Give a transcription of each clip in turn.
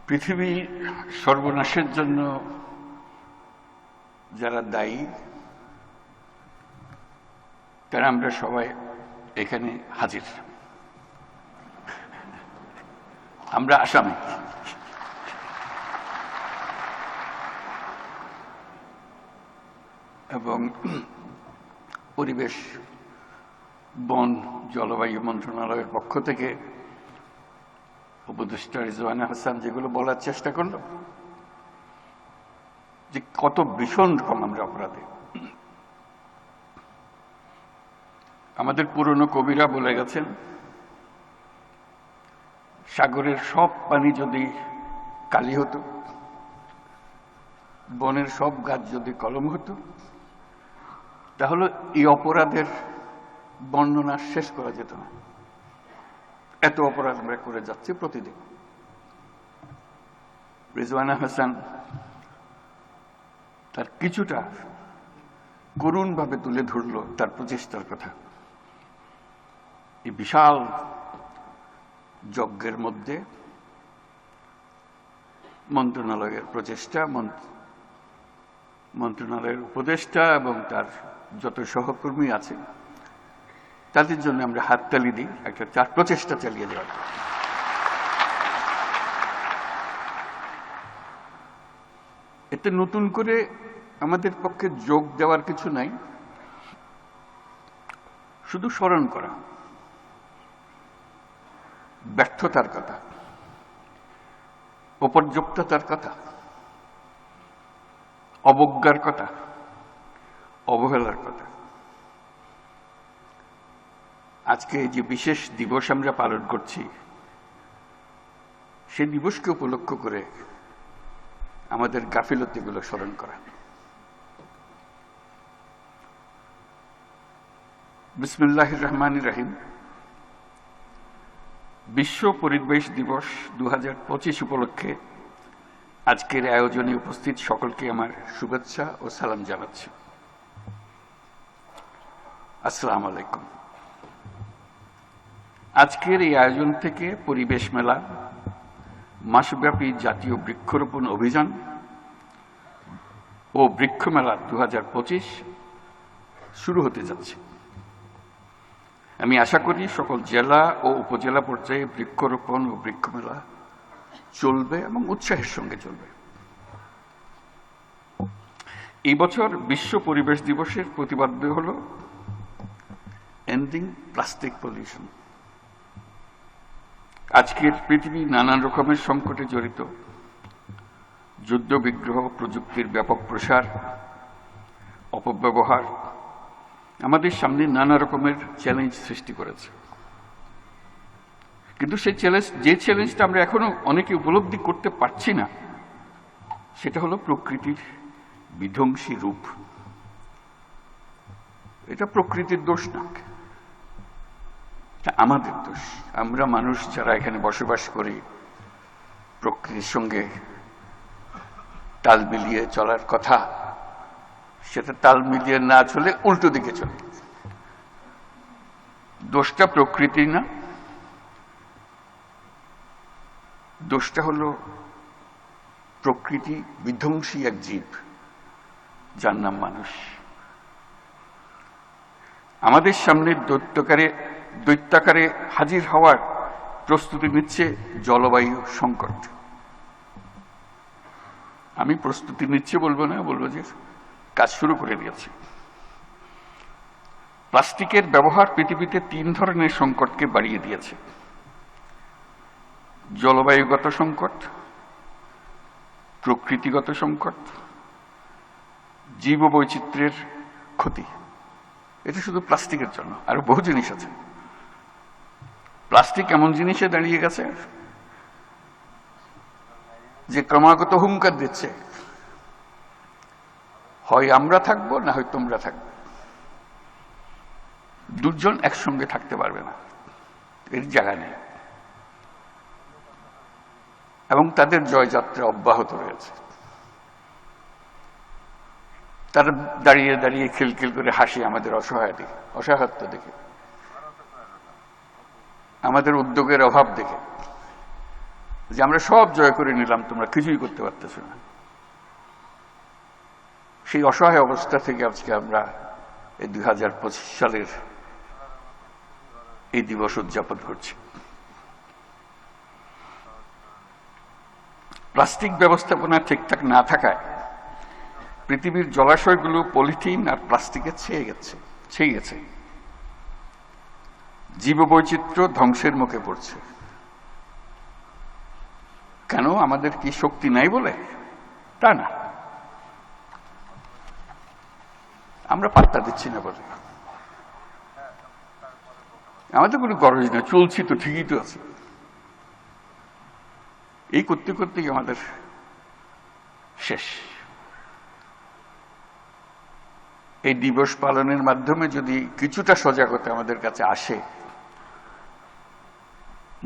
পৃথিবী সর্বনাশের জন্য যারা দায়ী তারা আমরা সবাই এখানে হাজির। আমরা আসামি। এবং পরিবেশ, বন, জলবায়ু মন্ত্রণালয়ের পক্ষ থেকে উপদেষ্টা রিজওয়ানা হাসান যেগুলো বলার চেষ্টা করল যে কত ভীষণ রকম আমরা অপরাধী। আমাদের পুরনো কবিরা বলে গেছেন, সাগরের সব পানি যদি কালি হতো, বনের সব গাছ যদি কলম হতো, তাহলে এই অপরাধের বর্ণনা শেষ করা যেত না। এত অপরাধ আমরা করে যাচ্ছি প্রতিদিন। রিজওয়ানা হাসান তার কিছুটা করুণভাবে তুলে ধরল তার প্রচেষ্টার কথা। এই বিশাল যজ্ঞের মধ্যে মন্ত্রণালয়ের প্রচেষ্টা, মন্ত্রণালয়ের উপদেষ্টা এবং তার যত সহকর্মী আছে তাদের জন্য আমরা হাততালি দিই একটা তার প্রচেষ্টা চালিয়ে যাওয়ার। এতে নতুন করে আমাদের পক্ষে যোগ দেওয়ার কিছু নাই, শুধু স্মরণ করা ব্যর্থতার কথা, অপর্যাপ্ততার কথা, অবজ্ঞার কথা, অবহেলার কথা। আজকে যে বিশেষ দিবস আমরা পালন করছি, সেই দিবসকে উপলক্ষ করে আমাদের গাফিলতিগুলো স্মরণ করা। বিসমিল্লাহির রহমানির রহিম। বিশ্ব পরিবেশ দিবস 2025 উপলক্ষে আজকের আয়োজনে উপস্থিত সকলকে আমার শুভেচ্ছা ও সালাম জানাচ্ছি। আসসালামু আলাইকুম। আজকের এই আয়োজন থেকে পরিবেশ মেলা, মাসব্যাপী জাতীয় বৃক্ষরোপণ অভিযান ও বৃক্ষ মেলা 2025 শুরু হতে যাচ্ছে। আমি আশা করি সকল জেলা ও উপজেলা পর্যায়ে বৃক্ষরোপণ ও বৃক্ষ মেলা চলবে এবং উৎসাহের সঙ্গে চলবে। এই বছর বিশ্ব পরিবেশ দিবসের প্রতিপাদ্য হল এন্ডিং প্লাস্টিক পলিউশন। আজকের পৃথিবী নানান রকমের সংকটে জড়িত। যুদ্ধ বিগ্রহ, প্রযুক্তির ব্যাপক প্রসার, অপব্যবহার আমাদের সামনে নানা রকমের চ্যালেঞ্জ সৃষ্টি করেছে। কিন্তু সেই চ্যালেঞ্জটা আমরা এখনো অনেকে উপলব্ধি করতে পারছি না, সেটা হলো প্রকৃতির বিধ্বংসী রূপ। এটা প্রকৃতির দোষ না, আমাদের দোষ। আমরা মানুষ যারা এখানে বসবাস করি, প্রকৃতির সঙ্গে তাল মিলিয়ে চলার কথা, সেটা তাল মিলিয়ে না চলে উল্টো দিকে চলে। দোষটা প্রকৃতি না, দোষটা হলো প্রকৃতি বিধ্বংসী এক জীব যার নাম মানুষ। আমাদের সামনে দৈত্যাকারে হাজির হওয়ার প্রস্তুতি নিচ্ছে জলবায়ু সংকট। আমি প্রস্তুতি নিচ্ছে বলবো না, বলবো যে কাজ শুরু করে দিয়েছে। প্লাস্টিকের ব্যবহার পৃথিবীতে 3 ধরনের সংকটকে বাড়িয়ে দিয়েছে: জলবায়ুগত সংকট, প্রকৃতিগত সংকট, জীববৈচিত্র্যের ক্ষতি। এটা শুধু প্লাস্টিকের জন্য, আরো বহু জিনিস আছে। প্লাস্টিক এমন জিনিসে দাঁড়িয়ে গেছে যে ক্রমাগত হুঙ্কার দিচ্ছে, হয় আমরা থাকবো না হয় তোমরা থাকবে। দুজন একসঙ্গে থাকতে পারবে না, এর জায়গা নেই। এবং তাদের জয়যাত্রা অব্যাহত রয়েছে। তারা দাঁড়িয়ে দাঁড়িয়ে খিলখিল করে হাসি আমাদের অসহায়ত্ব দেখে, আমাদের উদ্যোগের অভাব দেখে। যে আমরা সব জয় করে নিলাম, তোমরা কিছুই করতে পারতেছ না। সেই অসহায় অবস্থা থেকে আজকে আমরা এই 2025 সালের এই দিবস উদযাপন করছি। প্লাস্টিক ব্যবস্থাপনা ঠিকঠাক না থাকায় পৃথিবীর জলাশয়গুলো পলিথিন আর প্লাস্টিকে ছেয়ে গেছে। জীববৈচিত্র্য ধ্বংসের মুখে পড়ছে। কেন? আমাদের কি শক্তি নাই বলে? তা না, আমরা পাত্তা দিচ্ছি না বলে। আমাদের কোনো গরজ না, চলছি তো, ঠিকই তো আছে। এই করতে করতেই আমাদের শেষ। এই দিবস পালনের মাধ্যমে যদি কিছুটা সজাগতা আমাদের কাছে আসে,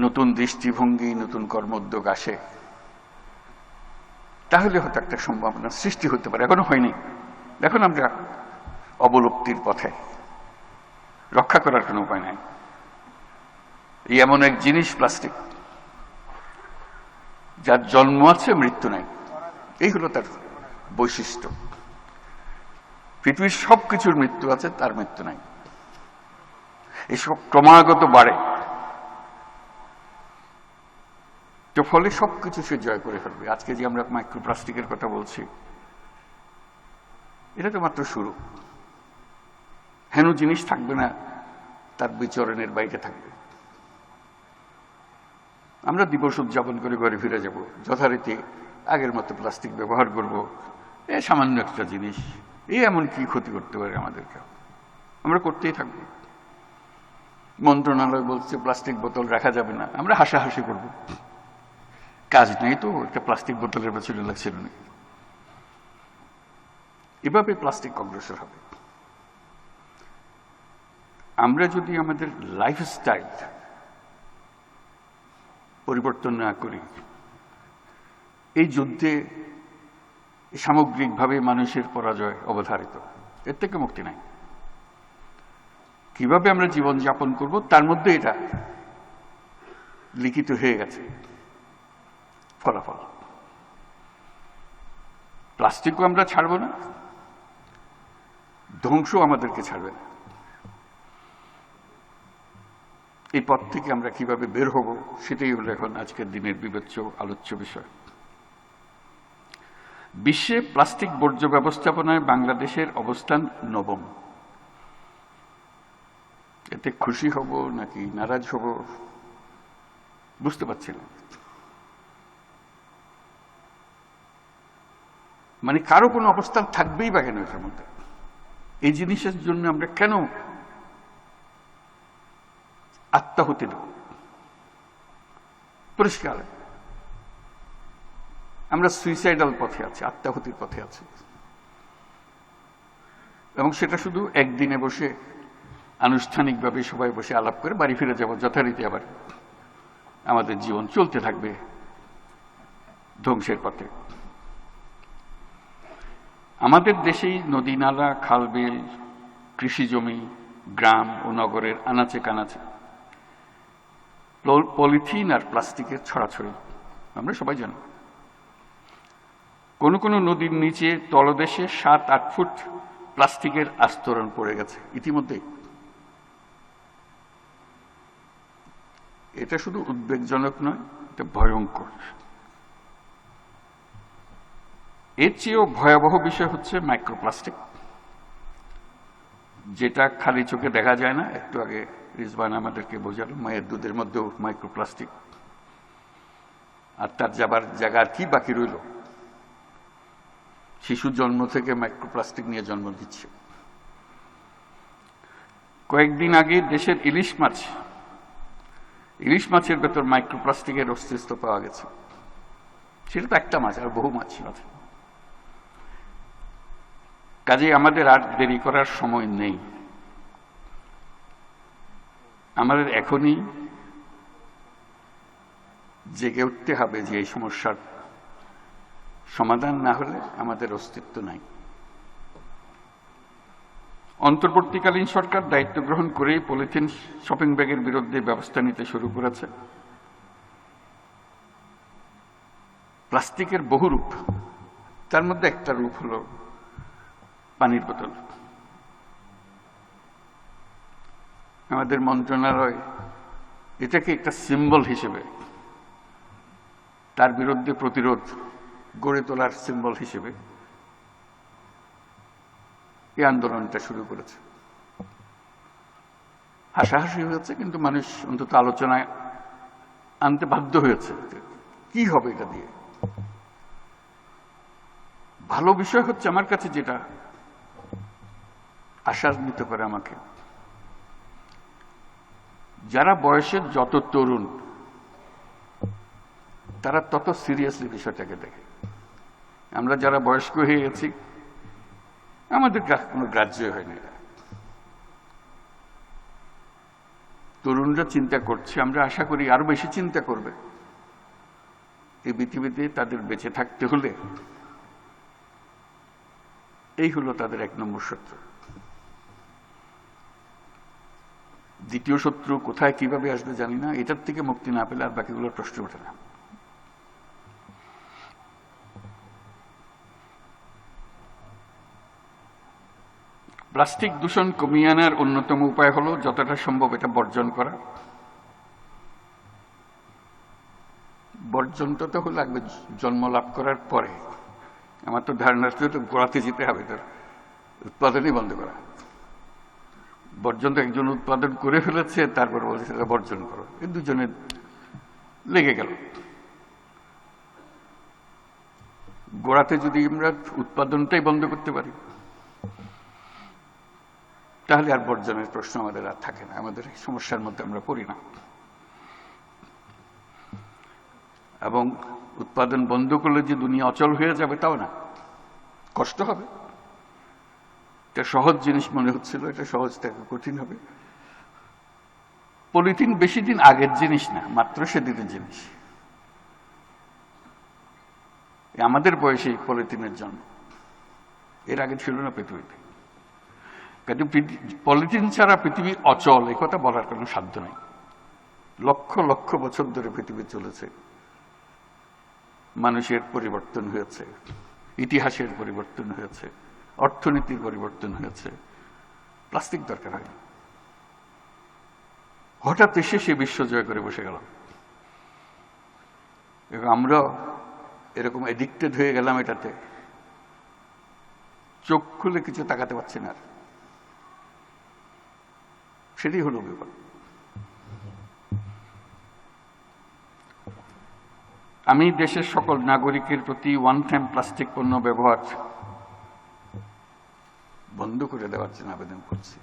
নতুন দৃষ্টিভঙ্গি, নতুন কর্মোদ্যোগ আসে, তাহলে হয়তো একটা সম্ভাবনা সৃষ্টি হতে পারে। এখনো হয়নি। এখন আমরা অবলুপ্তির পথে, রক্ষা করার কোনো উপায় নাই। এই এমন এক জিনিস প্লাস্টিক, যার জন্ম আছে, মৃত্যু নাই। এই হলো তার বৈশিষ্ট্য। পৃথিবীর সবকিছুর মৃত্যু আছে, তার মৃত্যু নাই। এসব ক্রমাগত বাড়ে, তো ফলে সবকিছু সে জয় করে ফেলবে। আজকে যে আমরা মাইক্রোপ্লাস্টিকের কথা বলছি, এটা তো মাত্র শুরু। হেন জিনিস থাকবে না, তার বিচরণের বাইরে থাকবে। আমরা দিবস উদযাপন করে ঘরে ফিরে যাব, যথারীতি আগের মতো প্লাস্টিক ব্যবহার করব। এ সামান্য একটা জিনিস, এমন কি ক্ষতি করতে পারে আমাদেরকে? আমরা করতেই থাকবো। মন্ত্রণালয় বলছে প্লাস্টিক বোতল রাখা যাবে না, আমরা হাসাহাসি করব। কাজ নেই তো, একটা প্লাস্টিক বোতলের পেছনে লাগছিল না। এভাবে প্লাস্টিক অগ্রসর হবে। আমরা যদি আমাদের লাইফস্টাইল পরিবর্তন না করি, এই যুদ্ধে সামগ্রিকভাবে মানুষের পরাজয় অবধারিত। এর থেকে মুক্তি নাই। কিভাবে আমরা জীবন যাপন করব, তার মধ্যে এটা লিখিত হয়ে গেছে ফলাফল। প্লাস্টিকও আমরা ছাড়ব না, ধ্বংস আমাদেরকে ছাড়বে না। এই পথ থেকে আমরা কিভাবে বের হব, সেটাই হলো এখন আজকের দিনের বিবেচ্য আলোচ্য বিষয়। বিশ্বে প্লাস্টিক বর্জ্য ব্যবস্থাপনায় বাংলাদেশের অবস্থান 9ম। এতে খুশি হব নাকি নারাজ হব বুঝতে পারছি না। মানে কারো কোনো অবস্থান থাকবেই বা কেন এটার মধ্যে? এই জিনিসের জন্য আমরা কেন আত্মাহুতি দেব? পরিষ্কার আমরা সুইসাইডাল পথে আছি, আত্মাহুতির পথে আছি। এবং সেটা শুধু একদিনে বসে আনুষ্ঠানিকভাবে সবাই বসে আলাপ করে বাড়ি ফিরে যাব, যথারীতি আবার আমাদের জীবন চলতে থাকবে ধ্বংসের পথে। আমাদের দেশেই নদী, নালা, খাল, বিল, কৃষি জমি, গ্রাম ও নগরের আনাচে কানাচে পলিথিন আর প্লাস্টিকের ছড়াছড়ি আমরা সবাই জানি। কোন কোন নদীর নিচে তলদেশে 7-8 ফুট প্লাস্টিকের আস্তরণ পড়ে গেছে ইতিমধ্যেই। এটা শুধু উদ্বেগজনক নয়, এটা ভয়ঙ্কর। এর চেয়েও ভয়াবহ বিষয় হচ্ছে মাইক্রোপ্লাস্টিক, যেটা খালি চোখে দেখা যায় না। একটু আগে রিজওয়ান আমাদেরকে বোঝালো, মায়ের দুধের মধ্যেও মাইক্রোপ্লাস্টিক। আর তার যাবার জায়গা আর কি বাকি রইল? শিশু জন্ম থেকে মাইক্রোপ্লাস্টিক নিয়ে জন্ম দিচ্ছে। কয়েকদিন আগে দেশের ইলিশ মাছের ভেতর মাইক্রোপ্লাস্টিকের অস্তিত্ব পাওয়া গেছে। সেটা তো একটা মাছ, আর বহু মাছ আছে। কাজে আমাদের আর দেরি করার সময় নেই। আমাদের এখনই জেগে উঠতে হবে যে এই সমস্যার সমাধান না হলে আমাদের অস্তিত্ব নাই। অন্তর্বর্তীকালীন সরকার দায়িত্ব গ্রহণ করেই পলিথিন শপিং ব্যাগের বিরুদ্ধে ব্যবস্থা নিতে শুরু করেছে। প্লাস্টিকের বহু রূপ, তার মধ্যে একটা রূপ হলো পানির বোতল। আমাদের মন্ত্রণালয় এটাকে একটা সিম্বল হিসেবে, তার বিরুদ্ধে প্রতিরোধ গড়ে তোলার সিম্বল হিসেবে এই আন্দোলনটা শুরু করেছে। হাসাহাসি হয়েছে, কিন্তু মানুষ অন্তত আলোচনায় আনতে বাধ্য হয়েছে কি হবে এটা দিয়ে। ভালো বিষয় হচ্ছে আমার কাছে যেটা আশান্বিত করে আমাকে, যারা বয়সের যত তরুণ তারা তত সিরিয়াসলি বিষয়টাকে দেখে। আমরা যারা বয়স্ক হয়ে গেছি আমাদের কোনো গ্রাহ্য হয় না। তরুণরা চিন্তা করছে, আমরা আশা করি আরো বেশি চিন্তা করবে। এই পৃথিবীতে তাদের বেঁচে থাকতে হলে এই হলো তাদের এক নম্বর শত্রু। দ্বিতীয় শত্রু কোথায় কিভাবে আসবে জানি না, এটার থেকে মুক্তি না পেলে আর বাকিগুলোর প্রশ্ন ওঠে না। প্লাস্টিক দূষণ কমিয়ে আনার অন্যতম উপায় হলো যতটা সম্ভব এটা বর্জন করা। বর্জনটা তো লাগবে জন্ম লাভ করার পরে। আমার তো ধারণা তো গোড়াতে যেতে হবে, তার উৎপাদনই বন্ধ করা। বর্জন তো একজন উৎপাদন করে ফেলেছে, তারপর বলছে সেটা বর্জন করো, এই দুজনে লেগে গেল। গোড়াতে যদি আমরা উৎপাদনটাই বন্ধ করতে পারি তাহলে আর বর্জনের প্রশ্ন আমাদের আর থাকে না, আমাদের সমস্যার মধ্যে আমরা পড়ি না। এবং উৎপাদন বন্ধ করলে যে দুনিয়া অচল হয়ে যাবে তাও না, কষ্ট হবে। এটা সহজ জিনিস মনে হচ্ছিল, এটা সহজ থেকে কঠিন হবে। পলিথিন বেশি দিন আগের জিনিস না, মাত্র সেদিনের জিনিস। আমাদের বয়সে পলিথিনের জন্ম, এর আগে ছিল না পৃথিবীতে। কিন্তু পলিথিন ছাড়া পৃথিবী অচল এই কথা বলার কোনো সাধ্য নাই। লক্ষ লক্ষ বছর ধরে পৃথিবী চলেছে, মানুষের পরিবর্তন হয়েছে, ইতিহাসের পরিবর্তন হয়েছে, অর্থনীতির পরিবর্তন হয়েছে, প্লাস্টিক দরকার হয়। হঠাৎ এসে সে বিশ্ব জয় করে বসে গেল এবং আমরা এরকম এডিক্টেড হয়ে গেলাম এটাতে, চোখ খুলে কিছু তাকাতে পারছি না। সেটাই হলো বিপদ। আমি দেশের সকল নাগরিকের প্রতি ওয়ান টাইম প্লাস্টিক পণ্য ব্যবহার বন্ধ করে দেওয়ার জন্য আবেদন করছি।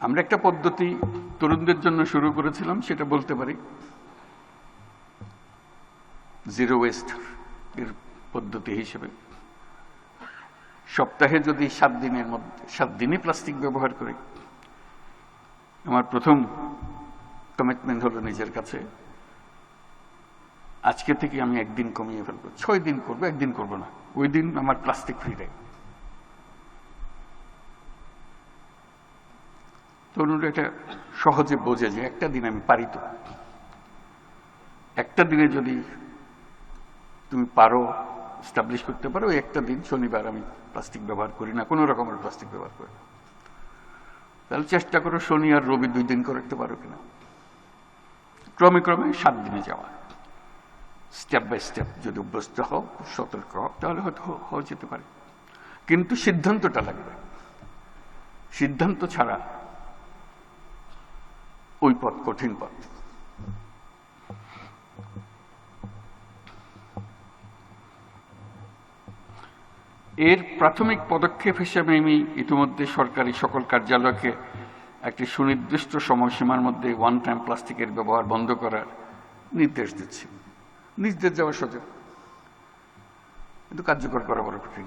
আমরা একটা পদ্ধতি তরুণদের জন্য শুরু করেছিলাম, সেটা বলতে পারি জিরো ওয়েস্ট এর পদ্ধতি হিসেবে। সপ্তাহে যদি 7 দিনের মধ্যে 7 দিনই প্লাস্টিক ব্যবহার করি, আমার প্রথম কমিটমেন্ট হলো নিজের কাছে, আজকে থেকে আমি 1 দিন কমিয়ে ফেলবো। 6 দিন করবো, 1 দিন করবো না। ওই দিন আমার প্লাস্টিক ফ্রি ডে। তরুণরা এটা সহজে বোঝে যে একটা দিন আমি পারি। তো একটা দিনে যদি তুমি পারো এস্টাবলিশ করতে পারো, ওই একটা দিন শনিবার আমি প্লাস্টিক ব্যবহার করি না, কোনো রকমের প্লাস্টিক ব্যবহার করি না, তাহলে চেষ্টা করো শনি আর রবি 2 দিন করতে পারো কিনা। ক্রমে ক্রমে 7 দিনে যাওয়া, স্টেপ বাই স্টেপ যদি অভ্যস্ত হও, সতর্ক হও, তাহলে হয়তো হয়ে যেতে পারে। কিন্তু সিদ্ধান্তটা লাগবে। সিদ্ধান্ত ছাড়া ওই পথ কঠিন পথ। এর প্রাথমিক পদক্ষেপ হিসেবে আমি ইতিমধ্যে সরকারি সকল কার্যালয়কে একটি সুনির্দিষ্ট সময়সীমার মধ্যে ওয়ান টাইম প্লাস্টিকের ব্যবহার বন্ধ করার নির্দেশ দিচ্ছি। নির্দেশ দেওয়া সোজা, কিন্তু কার্যকর করা বড় কঠিন।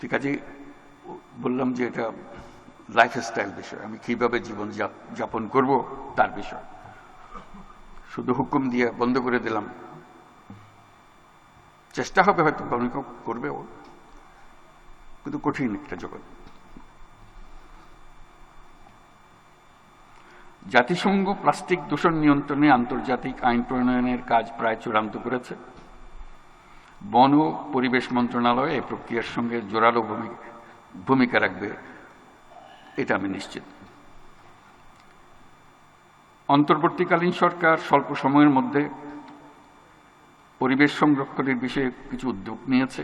ঠিক আছে, বললাম যে এটা লাইফস্টাইল বিষয়, আমি কিভাবে জীবন যাপন করব তার বিষয়। শুধু হুকুম দিয়ে বন্ধ করে দিলাম, চেষ্টা হবে হয়তো অনেক করবেও, কিন্তু কঠিন একটা জগৎ। জাতিসংঘ প্লাস্টিক দূষণ নিয়ন্ত্রণে আন্তর্জাতিক আইন প্রণয়নের কাজ প্রায় চূড়ান্ত করেছে। বন ও পরিবেশ মন্ত্রণালয় এই প্রক্রিয়ার সঙ্গে জোরালো ভূমিকা রাখবে, এটা আমি নিশ্চিত। অন্তর্বর্তীকালীন সরকার স্বল্প সময়ের মধ্যে পরিবেশ সংরক্ষণের বিষয়ে কিছু উদ্যোগ নিয়েছে।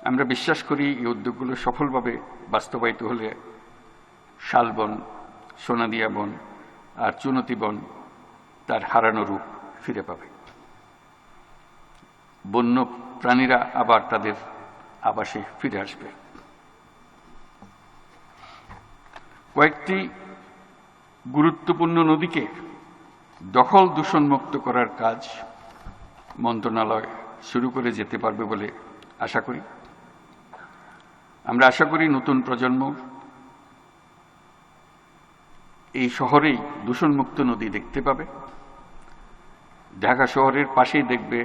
আমরা বিশ্বাস করি এই উদ্যোগগুলো সফলভাবে বাস্তবায়িত হলে শালবন, সোনাদিয়া বন আর চুনতি বন তার হারানো রূপ ফিরে পাবে। বন্য প্রাণীরা আবার তাদের আবাসে ফিরে আসবে। কয়েকটি গুরুত্বপূর্ণ নদীকে দখল দূষণমুক্ত করার কাজ মন্ত্রণালয় শুরু করে যেতে পারবে বলে আশা করি। আমরা আশা করি নতুন প্রজন্ম এই শহরেই দূষণমুক্ত নদী দেখতে পাবে। ঢাকা শহরের পাশেই দেখবে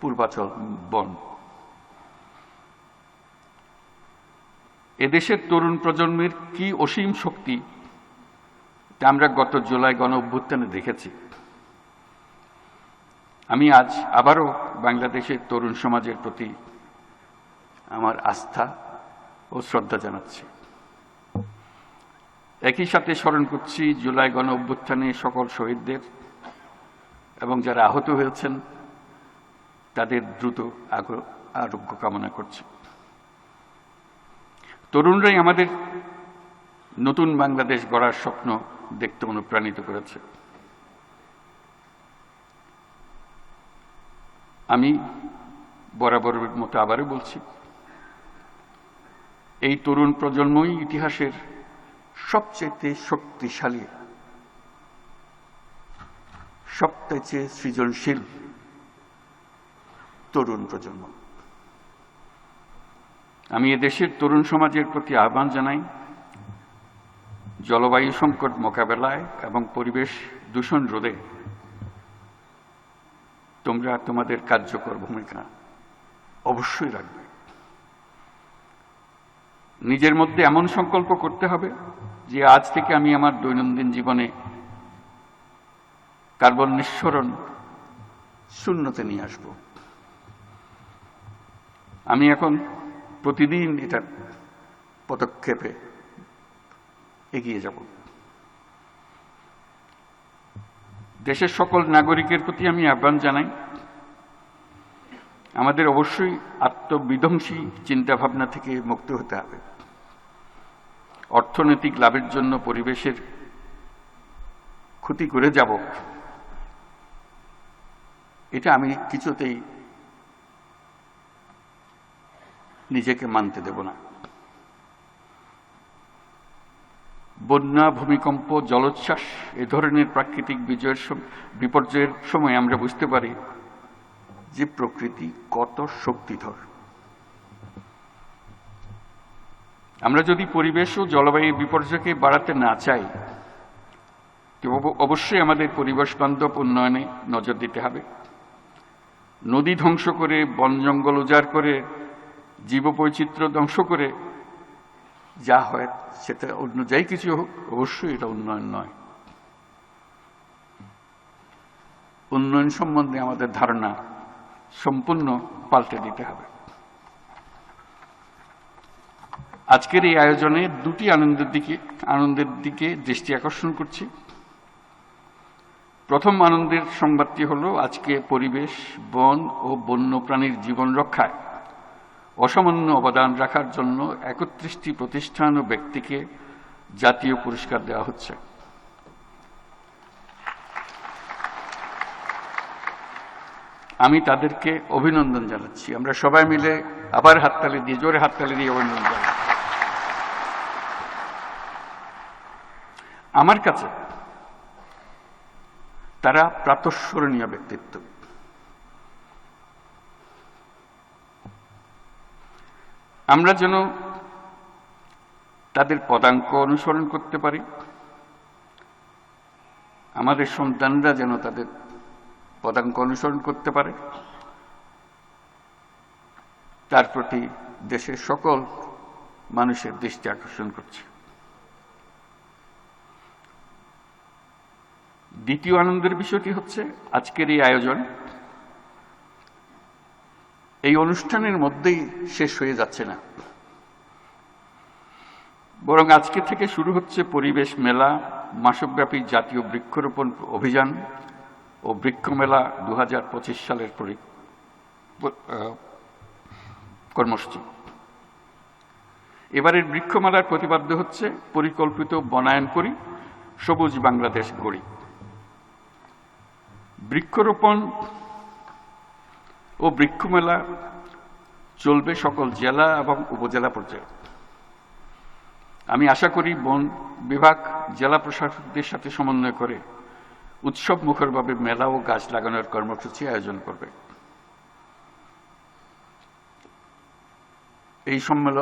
পূর্বাচল বন। এদেশের তরুণ প্রজন্মের কি অসীম শক্তি, তা আমরা গত জুলাই গণ অভ্যুত্থানে দেখেছি। আমি আজ আবারও বাংলাদেশের তরুণ সমাজের প্রতি আমার আস্থা ও শ্রদ্ধা জানাচ্ছি। একই সাথে স্মরণ করছি জুলাই গণ অভ্যুত্থানে সকল শহীদদের এবং যারা আহত হয়েছেন তাদের দ্রুত আরোগ্য কামনা করছি। তরুণরাই আমাদের নতুন বাংলাদেশ গড়ার স্বপ্ন দেখতে অনুপ্রাণিত করেছে। আমি বরাবরের মতো আবারও বলছি, এই তরুণ প্রজন্মই ইতিহাসের সবচেয়ে শক্তিশালী, সবচেয়ে সৃজনশীল তরুণ প্রজন্ম। আমি এদেশের তরুণ সমাজের প্রতি আহ্বান জানাই, জলবায়ু সংকট মোকাবেলায় এবং পরিবেশ দূষণ রোধে তোমরা তোমাদের কার্যকর ভূমিকা অবশ্যই রাখবে। নিজের মধ্যে এমন সংকল্প করতে হবে যে আজ থেকে আমি আমার দৈনন্দিন জীবনে কার্বন নিঃসরণ শূন্যতে নিয়ে আসব। আমি এখন প্রতিদিন এটার পদক্ষেপে এগিয়ে যাব। দেশের সকল নাগরিকের প্রতি আমি আহ্বান জানাই, আমাদের অবশ্যই আত্মবিধ্বংসী চিন্তাভাবনা থেকে মুক্ত হতে হবে। অর্থনৈতিক লাভের জন্য পরিবেশের ক্ষতি করে যাব, এটা আমি কিছুতেই নিজেকে মানতে দেব না। বন্যা, ভূমিকম্প, জলোচ্ছ্বাস এ ধরনের প্রাকৃতিক বিপর্যয়ের সময় আমরা বুঝতে পারি যে প্রকৃতি কত শক্তিধর। আমরা যদি পরিবেশ ও জলবায়ু বিপর্যয়কে বাড়াতে না চাই, অবশ্যই আমাদের পরিবেশ বান্ধব উন্নয়নে নজর দিতে হবে। নদী ধ্বংস করে, বন জঙ্গল উজাড় করে, জীববৈচিত্র্য ধ্বংস করে যা হয় সেটা অন্য যাই কিছু হোক, অবশ্যই এটা উন্নয়ন নয়। উন্নয়ন সম্বন্ধে আমাদের ধারণা সম্পূর্ণ পাল্টে দিতে হবে। আজকের এই আয়োজনে দুটি আনন্দের দিকে দৃষ্টি আকর্ষণ করছি। প্রথম আনন্দের সংবাদটি হলো, আজকে পরিবেশ, বন ও বন্যপ্রাণীর জীবন রক্ষায় অসামান্য অবদান রাখার জন্য ৩১টি প্রতিষ্ঠান ও ব্যক্তিকে জাতীয় পুরস্কার দেওয়া হচ্ছে। আমি তাদেরকে অভিনন্দন জানাচ্ছি। আমরা সবাই মিলে আবার হাততালি দিয়ে, জোরে হাততালি দিয়ে অভিনন্দন জানাচ্ছি। আমার কাছে তারা প্রাতঃস্মরণীয় ব্যক্তিত্ব। আমরা যেন তাদের পদাঙ্ক অনুসরণ করতে পারি, আমাদের সন্তানরা যেন তাদের পদাঙ্ক অনুসরণ করতে পারে, তার প্রতি দেশের সকল মানুষের দৃষ্টি আকর্ষণ করছে। দ্বিতীয় আনন্দের বিষয়টি হচ্ছে আজকের এই আয়োজন এই অনুষ্ঠানের মধ্যেই শেষ হয়ে যাচ্ছে না, বরং আজকে থেকে শুরু হচ্ছে পরিবেশ মেলা, মাসব্যাপী জাতীয় বৃক্ষরোপণ অভিযান ও বৃক্ষ মেলা 2025 সালের কর্মসূচি। এবারের বৃক্ষমেলার প্রতিপাদ্য হচ্ছে পরিকল্পিত বনায়ন করি, সবুজ বাংলাদেশ গড়ি। বৃক্ষরোপণ ও বৃক্ষমেলা চলবে সকল জেলা এবং উপজেলা পর্যায়ে। আমি আশা করি বন বিভাগ জেলা প্রশাসকদের সাথে সমন্বয় করে উৎসব মুখরভাবে মেলা ও গাছ লাগানোর কর্মসূচি আয়োজন করবে।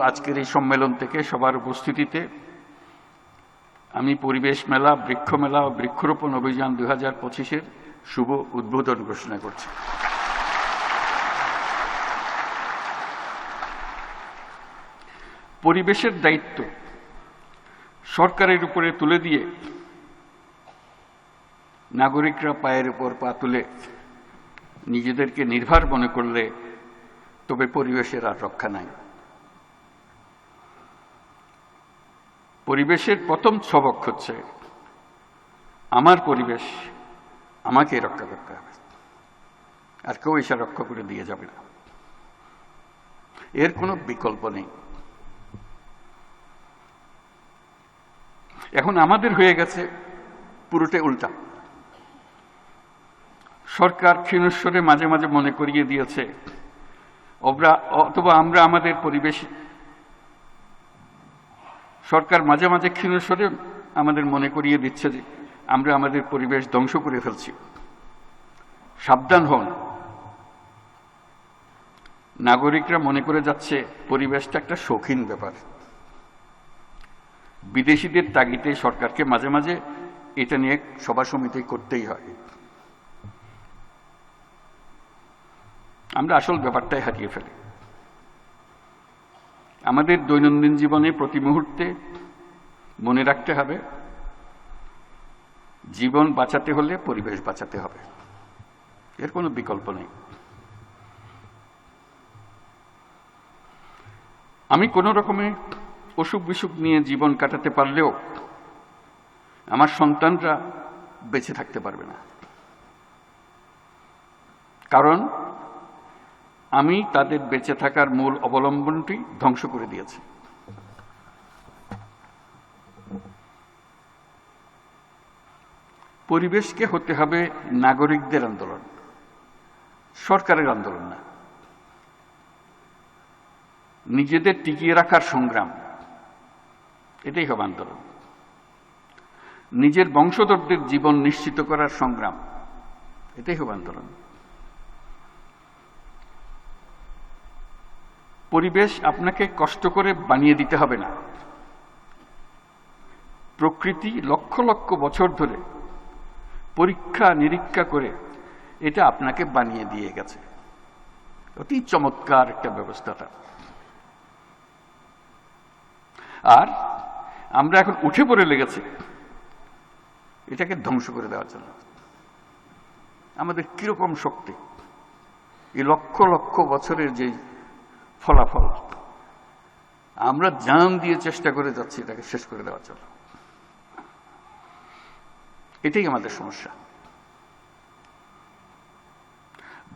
আজকের এই সম্মেলন থেকে সবার উপস্থিতিতে আমি পরিবেশ মেলা, বৃক্ষ মেলা ও বৃক্ষরোপণ অভিযান 2025-এর শুভ উদ্বোধন ঘোষণা করছি। পরিবেশের দায়িত্ব সরকারের উপরে তুলে দিয়ে নাগরিকরা পায়ের উপর পা তুলে নিজেদেরকে নির্ভর মনে করলে তবে পরিবেশের আর রক্ষা নাই। পরিবেশের প্রথম সবক হচ্ছে আমার পরিবেশ আমাকে রক্ষা করতে হবে, আর কেউ এসে রক্ষা করে দিয়ে যাবে না, এর কোনো বিকল্প নেই। এখন আমাদের হয়ে গেছে পুরোটাই উল্টা। সরকার ক্ষীণস্বরে মাঝে মাঝে মনে করিয়ে দিয়েছে অথবা আমরা আমাদের পরিবেশ, সরকার মাঝে মাঝে ক্ষীণস্বরে আমাদের মনে করিয়ে দিচ্ছে যে আমরা আমাদের পরিবেশ ধ্বংস করে ফেলছি। সাবধান হন, নাগরিকরা মনে করে যাচ্ছে পরিবেশটা একটা শৌখিন ব্যাপার। বিদেশিদের তাগিদে সরকারকে মাঝে মাঝে এটা নিয়ে সভা সমিতি করতেই হয়। আমরা আসল ব্যাপারটাই হারিয়ে ফেলি। আমাদের দৈনন্দিন জীবনে প্রতি মুহূর্তে মনে রাখতে হবে জীবন বাঁচাতে হলে পরিবেশ বাঁচাতে হবে, এর কোনো বিকল্প নেই। আমি কোনো রকমে অসুখ বিসুখ নিয়ে জীবন কাটাতে পারলেও আমার সন্তানরা বেঁচে থাকতে পারবে না, কারণ আমি তাদের বেঁচে থাকার মূল অবলম্বনটি ধ্বংস করে দিয়েছি। পরিবেশকে হতে হবে নাগরিকদের আন্দোলন, সরকারের আন্দোলন না। নিজেদের টিকিয়ে রাখার সংগ্রাম, এটাই হবে আন্দোলন। নিজের বংশধরদের জীবন নিশ্চিত করার সংগ্রাম, এটাই হবে আন্দোলন। পরিবেশ আপনাকে কষ্ট করে বানিয়ে দিতে হবে না। প্রকৃতি লক্ষ লক্ষ বছর ধরে পরীক্ষা নিরীক্ষা করে এটা আপনাকে বানিয়ে দিয়ে গেছে। অতি চমৎকার একটা ব্যবস্থাটা। আর আমরা এখন উঠে পড়ে লেগেছি এটাকে ধ্বংস করে দেওয়ার জন্য। আমাদের কিরকম শক্তি, এই লক্ষ লক্ষ বছরের যে ফলাফল, আমরা জান দিয়ে চেষ্টা করে যাচ্ছি এটাকে শেষ করে দেওয়ার জন্য। এটাই আমাদের সমস্যা।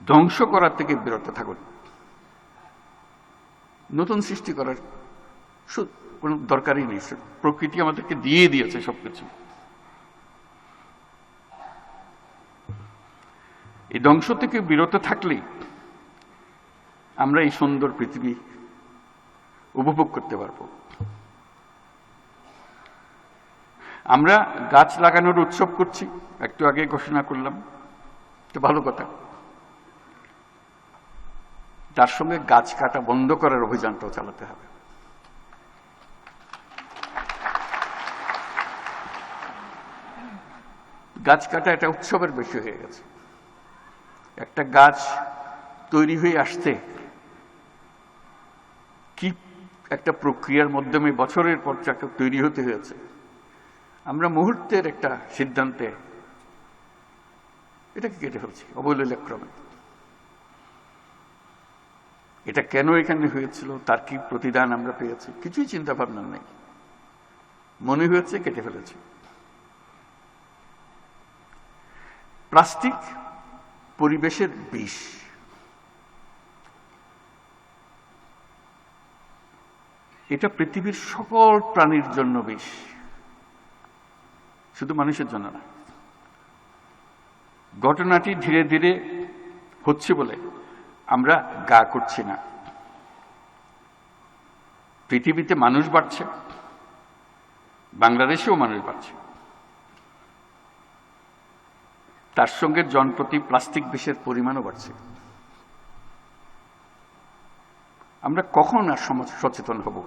ধ্বংস করার থেকে বিরত থাকুন। নতুন সৃষ্টি করার কোনো দরকারই নেই। প্রকৃতি আমাদেরকে দিয়ে দিয়েছে সবকিছু। এই ধ্বংস থেকে বিরত থাকলেই আমরা এই সুন্দর পৃথিবী উপভোগ করতে পারব। আমরা গাছ লাগানোর উৎসব করছি, একটু আগে ঘোষণা করলাম, তো ভালো কথা। তার সঙ্গে গাছ কাটা বন্ধ করার অভিযানটাও চালাতে হবে। গাছ কাটা এটা উৎসবের বেশি হয়ে গেছে। একটা গাছ তৈরি হয়ে আসতে কি একটা প্রক্রিয়ার মাধ্যমে বছরের পর তৈরি হতে হয়েছে। আমরা মুহূর্তের একটা সিদ্ধান্তে এটাকে কেটে ফেলছি অবলীলাক্রমে। এটা কেন এখানে হয়েছিল, তার কি প্রতিদান আমরা পেয়েছি, কিছুই চিন্তা ভাবনা নেই, মনে হয়েছে কেটে ফেলেছি। প্লাস্টিক পরিবেশের বিষ। এটা পৃথিবীর সকল প্রাণীর জন্য বিষ, শুধু মানুষের জন্য না। ঘটনাটি ধীরে ধীরে হচ্ছে বলে আমরা গা করছি না। পৃথিবীতে মানুষ বাড়ছে, বাংলাদেশেও মানুষ বাড়ছে, তার সঙ্গে জনপ্রতি প্লাস্টিক বিষের পরিমাণও বাড়ছে। আমরা কখন আর সচেতন হব?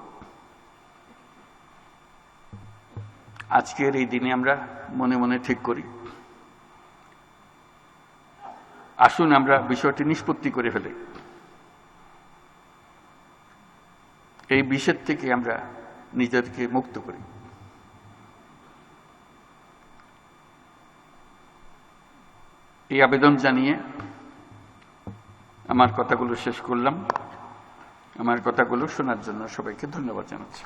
আজকের এই দিনে আমরা মনে মনে ঠিক করি, আসুন আমরা বিষয়টি নিষ্পত্তি করে ফেলি। এই বিষের থেকে আমরা নিজেদেরকে মুক্ত করি। এই আবেদন জানিয়ে আমার কথাগুলো শেষ করলাম। আমার কথাগুলো শোনার জন্য সবাইকে ধন্যবাদ জানাচ্ছি।